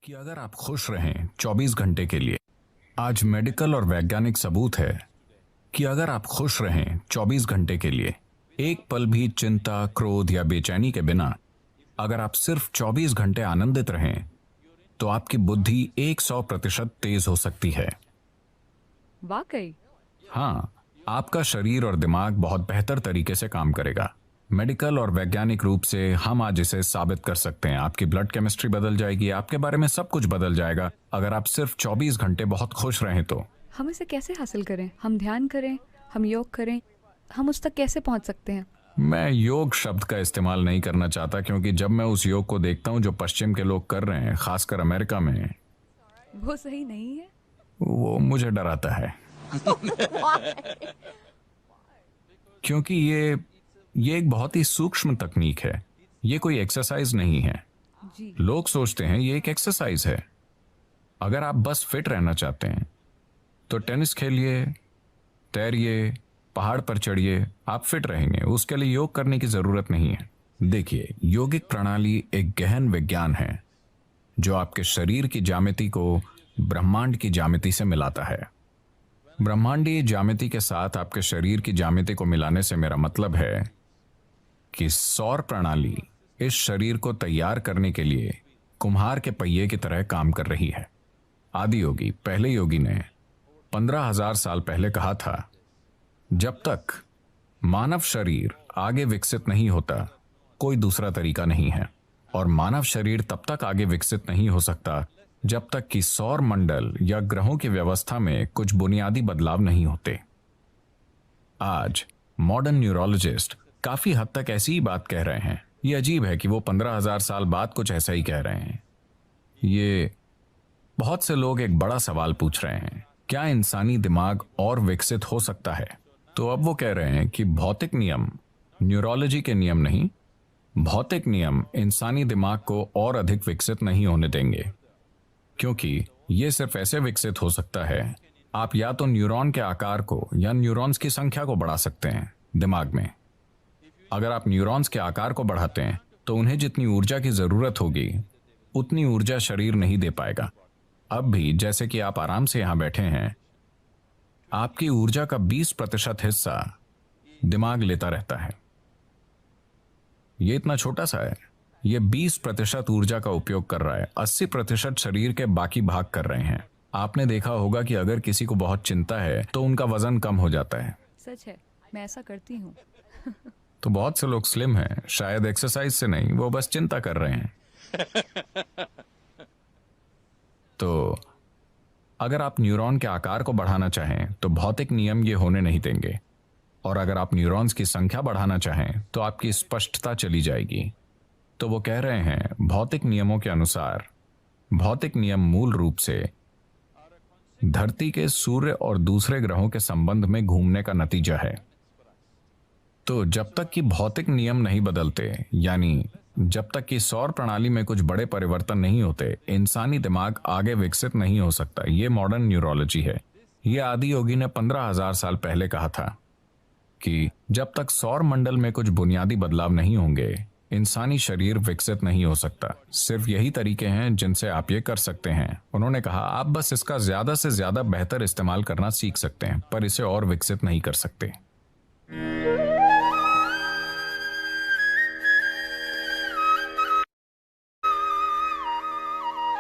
कि अगर आप खुश रहें 24 घंटे के लिए, आज मेडिकल और वैज्ञानिक सबूत है कि अगर आप खुश रहें 24 घंटे के लिए, एक पल भी चिंता, क्रोध या बेचैनी के बिना, अगर आप सिर्फ 24 घंटे आनंदित रहें, तो आपकी बुद्धि 100% तेज हो सकती है। वाकई? हाँ, आपका शरीर और दिमाग बहुत बेहतर तरीके से काम करेगा। मेडिकल और वैज्ञानिक रूप से हम आज इसे साबित कर सकते हैं। आपकी ब्लड केमिस्ट्री बदल जाएगी, आपके बारे में सब कुछ बदल जाएगा अगर आप सिर्फ 24 घंटे बहुत खुश रहें तो। हम इसे कैसे हासिल करें? हम ध्यान करें, हम योग करें, हम उस तक कैसे पहुंच सकते हैं? मैं योग शब्द का इस्तेमाल नहीं करना चाहता, क्योंकि जब मैं उस योग को देखता हूं जो पश्चिम के लोग कर रहे हैं, खासकर अमेरिका में, वो सही नहीं है। वो मुझे डराता है। क्योंकि ये एक बहुत ही सूक्ष्म तकनीक है। ये कोई एक्सरसाइज नहीं है। जी। लोग सोचते हैं ये एक एक्सरसाइज है। अगर आप बस फिट रहना चाहते हैं तो टेनिस खेलिए, तैरिए, पहाड़ पर चढ़िए, आप फिट रहेंगे। उसके लिए योग करने की जरूरत नहीं है। देखिए, योगिक प्रणाली एक गहन विज्ञान है जो आपके शरीर की ज्यामिति को ब्रह्मांड की ज्यामिति से मिलाता है। ब्रह्मांडीय ज्यामिति के साथ आपके शरीर की ज्यामिति को मिलाने से मेरा मतलब है कि सौर प्रणाली इस शरीर को तैयार करने के लिए कुम्हार के पहिए की तरह काम कर रही है। आदि योगी, पहले योगी ने 15,000 साल पहले कहा था, जब तक मानव शरीर आगे विकसित नहीं होता, कोई दूसरा तरीका नहीं है। और मानव शरीर तब तक आगे विकसित नहीं हो सकता जब तक कि सौर मंडल या ग्रहों की व्यवस्था में कुछ बुनियादी बदलाव नहीं होते। आज मॉडर्न न्यूरोलॉजिस्ट काफी हद तक ऐसी ही बात कह रहे हैं। ये अजीब है कि वो 15,000 साल बाद कुछ ऐसा ही कह रहे हैं। ये बहुत से लोग एक बड़ा सवाल पूछ रहे हैं, क्या इंसानी दिमाग और विकसित हो सकता है? तो अब वो कह रहे हैं कि भौतिक नियम, न्यूरोलॉजी के नियम नहीं, भौतिक नियम इंसानी दिमाग को और अधिक विकसित नहीं होने देंगे, क्योंकि ये सिर्फ ऐसे विकसित हो सकता है, आप या तो न्यूरॉन के आकार को या न्यूरॉन्स की संख्या को बढ़ा सकते हैं दिमाग में। अगर आप न्यूरॉन्स के आकार को बढ़ाते हैं तो उन्हें जितनी ऊर्जा की जरूरत होगी उतनी ऊर्जा शरीर नहीं दे पाएगा। अब भी जैसे कि आप आराम से यहां बैठे हैं, आपकी ऊर्जा का 20% हिस्सा दिमाग लेता रहता है। ये इतना छोटा सा है, ये 20% ऊर्जा का उपयोग कर रहा है, 80% शरीर के बाकी भाग कर रहे हैं। आपने देखा होगा कि अगर किसी को बहुत चिंता है तो उनका वजन कम हो जाता है। सच है, मैं ऐसा करती हूँ। तो बहुत से लोग स्लिम हैं, शायद एक्सरसाइज से नहीं, वो बस चिंता कर रहे हैं। तो अगर आप न्यूरॉन के आकार को बढ़ाना चाहें तो भौतिक नियम ये होने नहीं देंगे, और अगर आप न्यूरॉन्स की संख्या बढ़ाना चाहें तो आपकी स्पष्टता चली जाएगी। तो वो कह रहे हैं, भौतिक नियमों के अनुसार, भौतिक नियम मूल रूप से धरती के सूर्य और दूसरे ग्रहों के संबंध में घूमने का नतीजा है। तो जब तक कि भौतिक नियम नहीं बदलते, यानी जब तक कि सौर प्रणाली में कुछ बड़े परिवर्तन नहीं होते, इंसानी दिमाग आगे विकसित नहीं हो सकता। ये मॉडर्न न्यूरोलॉजी है। ये आदि योगी ने 15,000 साल पहले कहा था कि जब तक सौर मंडल में कुछ बुनियादी बदलाव नहीं होंगे, इंसानी शरीर विकसित नहीं हो सकता। सिर्फ यही तरीके हैं जिनसे आप ये कर सकते हैं। उन्होंने कहा, आप बस इसका ज्यादा से ज्यादा बेहतर इस्तेमाल करना सीख सकते हैं, पर इसे और विकसित नहीं कर सकते।